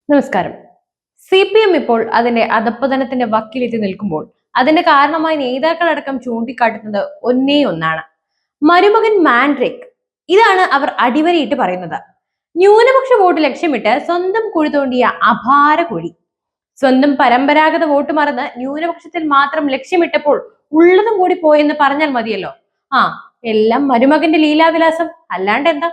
നമസ്കാരം. CPM ഇപ്പോൾ അതിന്റെ അധപ്പതനത്തിന്റെ വക്കിലെത്തി നിൽക്കുമ്പോൾ അതിന്റെ കാരണമായി നേതാക്കളടക്കം ചൂണ്ടിക്കാട്ടുന്നത് ഒന്നേ ഒന്നാണ്: മരുമകൻ മാൻഡ്രേക്ക്. ഇതാണ് അവർ അടിവരയിട്ട് പറയുന്നത്. ന്യൂനപക്ഷ വോട്ട് ലക്ഷ്യമിട്ട് സ്വന്തം കുഴി തോണ്ടിയ അപാര കുഴി. സ്വന്തം പരമ്പരാഗത വോട്ട് മറന്ന് ന്യൂനപക്ഷത്തിൽ മാത്രം ലക്ഷ്യമിട്ടപ്പോൾ ഉള്ളതും കൂടി പോയെന്ന് പറഞ്ഞാൽ മതിയല്ലോ. ആ, എല്ലാം മരുമകന്റെ ലീലാവിലാസം, അല്ലാണ്ട് എന്താ.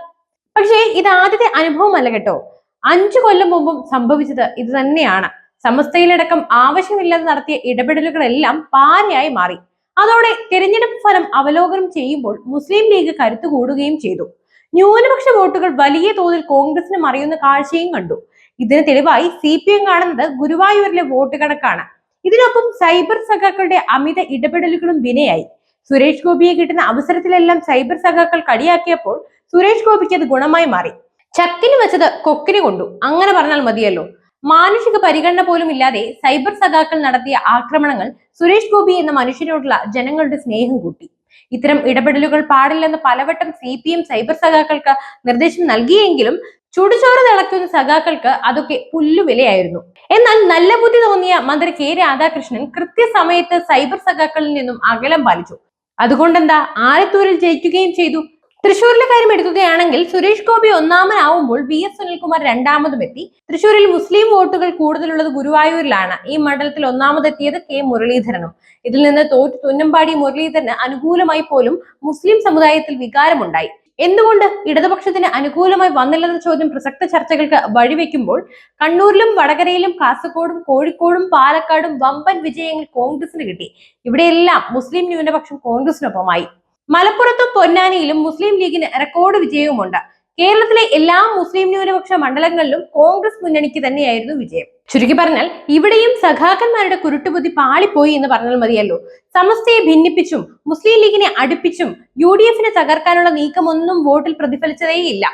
പക്ഷേ ഇത് ആദ്യത്തെ അനുഭവമല്ല കേട്ടോ. 5 കൊല്ലം മുമ്പും സംഭവിച്ചത് ഇത് തന്നെയാണ്. സമസ്തയിലടക്കം ആവശ്യമില്ലാതെ നടത്തിയ ഇടപെടലുകളെല്ലാം പാരയായി മാറി. അതോടെ തിരഞ്ഞെടുപ്പ് ഫലം അവലോകനം ചെയ്യുമ്പോൾ മുസ്ലിം ലീഗ് കരുത്തു കൂടുകയും ചെയ്തു. ന്യൂനപക്ഷ വോട്ടുകൾ വലിയ തോതിൽ കോൺഗ്രസിന് മറിയുന്ന കാഴ്ചയും കണ്ടു. ഇതിന് തെളിവായി CPM കാണുന്നത് ഗുരുവായൂരിലെ വോട്ട് കണക്കാണ്. ഇതിനൊപ്പം സൈബർ സഖാക്കളുടെ അമിത ഇടപെടലുകളും വിനയായി. സുരേഷ് ഗോപിയെ കിട്ടുന്ന അവസരത്തിലെല്ലാം സൈബർ സഖാക്കൾ കളിയാക്കിയപ്പോൾ സുരേഷ് ഗോപിക്ക് അത് ഗുണമായി മാറി. ചക്കിന് വെച്ചത് കൊക്കിന് കൊണ്ടു, അങ്ങനെ പറഞ്ഞാൽ മതിയല്ലോ. മാനുഷിക പരിഗണന പോലും ഇല്ലാതെ സൈബർ സഖാക്കൾ നടത്തിയ ആക്രമണങ്ങൾ സുരേഷ് ഗോപി എന്ന മനുഷ്യനോടുള്ള ജനങ്ങളുടെ സ്നേഹം കൂട്ടി. ഇത്തരം ഇടപെടലുകൾ പാടില്ലെന്ന് പലവട്ടം CPM സൈബർ സഖാക്കൾക്ക് നിർദ്ദേശം നൽകിയെങ്കിലും ചുടുചോറ് തിളക്കുന്ന സഖാക്കൾക്ക് അതൊക്കെ പുല്ലുവിലയായിരുന്നു. എന്നാൽ നല്ല ബുദ്ധി തോന്നിയ മന്ത്രി K രാധാകൃഷ്ണൻ കൃത്യസമയത്ത് സൈബർ സഖാക്കളിൽ നിന്നും അകലം പാലിച്ചു. അതുകൊണ്ടെന്താ, ആലത്തൂരിൽ ജയിക്കുകയും ചെയ്തു. തൃശ്ശൂരിലെ കാര്യം എടുക്കുകയാണെങ്കിൽ സുരേഷ് ഗോപി ഒന്നാമനാവുമ്പോൾ VS സുനിൽകുമാർ രണ്ടാമതും എത്തി. തൃശ്ശൂരിൽ മുസ്ലിം വോട്ടുകൾ കൂടുതലുള്ളത് ഗുരുവായൂരിലാണ്. ഈ മണ്ഡലത്തിൽ ഒന്നാമതെത്തിയത് K മുരളീധരനും. ഇതിൽ നിന്ന് തോറ്റു തുന്നമ്പാടി മുരളീധരന് അനുകൂലമായി പോലും മുസ്ലിം സമുദായത്തിൽ വികാരമുണ്ടായി. എന്തുകൊണ്ട് ഇടതുപക്ഷത്തിന് അനുകൂലമായി വന്നില്ലെന്ന ചോദ്യം പ്രസക്ത ചർച്ചകൾക്ക് വഴിവെക്കുമ്പോൾ കണ്ണൂരിലും വടകരയിലും കാസർഗോഡും കോഴിക്കോടും പാലക്കാടും വമ്പൻ വിജയങ്ങൾ കോൺഗ്രസിന് കിട്ടി. ഇവിടെയെല്ലാം മുസ്ലിം ന്യൂനപക്ഷം കോൺഗ്രസിനൊപ്പമായി. മലപ്പുറത്തും പൊന്നാനിയിലും മുസ്ലിം ലീഗിന് റെക്കോർഡ് വിജയവുമുണ്ട്. കേരളത്തിലെ എല്ലാ മുസ്ലിം ന്യൂനപക്ഷ മണ്ഡലങ്ങളിലും കോൺഗ്രസ് മുന്നണിക്ക് തന്നെയായിരുന്നു വിജയം. ചുരുക്കി പറഞ്ഞാൽ ഇവിടെയും സഖാക്കന്മാരുടെ കുരുട്ടുബുദ്ധി പാളിപ്പോയി എന്ന് പറഞ്ഞാൽ മതിയല്ലോ. സമസ്തയെ ഭിന്നിപ്പിച്ചും മുസ്ലിം ലീഗിനെ അടുപ്പിച്ചും UDFനെ തകർക്കാനുള്ള നീക്കമൊന്നും വോട്ടിൽ പ്രതിഫലിച്ചതേയില്ല.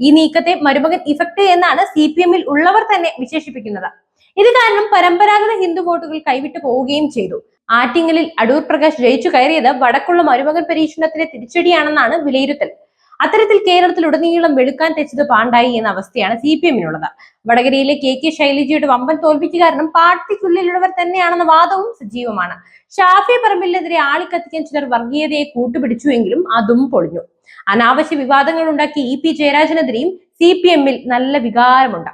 ഈ നീക്കത്തെ മരുമകൻ ഇഫക്ട് എന്നാണ് CPMൽ ഉള്ളവർ തന്നെ വിശേഷിപ്പിക്കുന്നത്. ഇത് കാരണം പരമ്പരാഗത ഹിന്ദു വോട്ടുകൾ കൈവിട്ടു പോവുകയും ചെയ്തു. ആറ്റിങ്ങലിൽ അടൂർ പ്രകാശ് ജയിച്ചു കയറിയത് വടക്കുള്ള മരുമകൻ പരീക്ഷണത്തിന്റെ തിരിച്ചടിയാണെന്നാണ് വിലയിരുത്തൽ. അത്തരത്തിൽ കേരളത്തിലുടനീളം വെളുക്കാൻ തെച്ചത് പാണ്ടായി എന്ന അവസ്ഥയാണ് CPMനുള്ളത്. വടകരയിലെ KK ശൈലജയുടെ വമ്പൻ തോൽവിക്ക് കാരണം പാർട്ടിക്കുള്ളിലുള്ളവർ തന്നെയാണെന്ന വാദവും സജീവമാണ്. ഷാഫി പറമ്പിലിനെതിരെ ആളിക്കത്തിക്കാൻ ചിലർ വർഗീയതയെ കൂട്ടുപിടിച്ചുവെങ്കിലും അതും പൊളിഞ്ഞു. അനാവശ്യ വിവാദങ്ങൾ ഉണ്ടാക്കി EP ജയരാജനെതിരെയും CPMൽ നല്ല വികാരമുണ്ട്.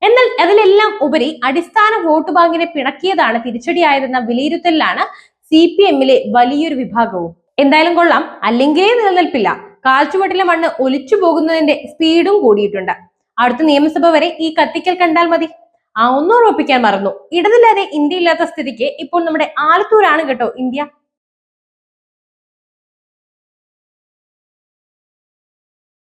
എന്നാൽ അതിലെല്ലാം ഉപരി അടിസ്ഥാന വോട്ട് ബാങ്കിനെ പിണക്കിയതാണ് തിരിച്ചടിയായതെന്ന വിലയിരുത്തലിലാണ് CPMലെ വലിയൊരു വിഭാഗവും. എന്തായാലും കൊള്ളാം, അല്ലെങ്കിൽ നിലനിൽപ്പില്ല. കാൽച്ചുവട്ടിലെ മണ്ണ് ഒലിച്ചു പോകുന്നതിന്റെ സ്പീഡും കൂടിയിട്ടുണ്ട്. അടുത്ത നിയമസഭ വരെ ഈ കത്തിക്കൽ കണ്ടാൽ മതി. ഒന്നും ഉറപ്പിക്കാൻ മറന്നു, ഇടതില്ലാതെ ഇന്ത്യ ഇല്ലാത്ത സ്ഥിതിക്ക് ഇപ്പോൾ നമ്മുടെ ആലത്തൂരാണ് കേട്ടോ ഇന്ത്യ.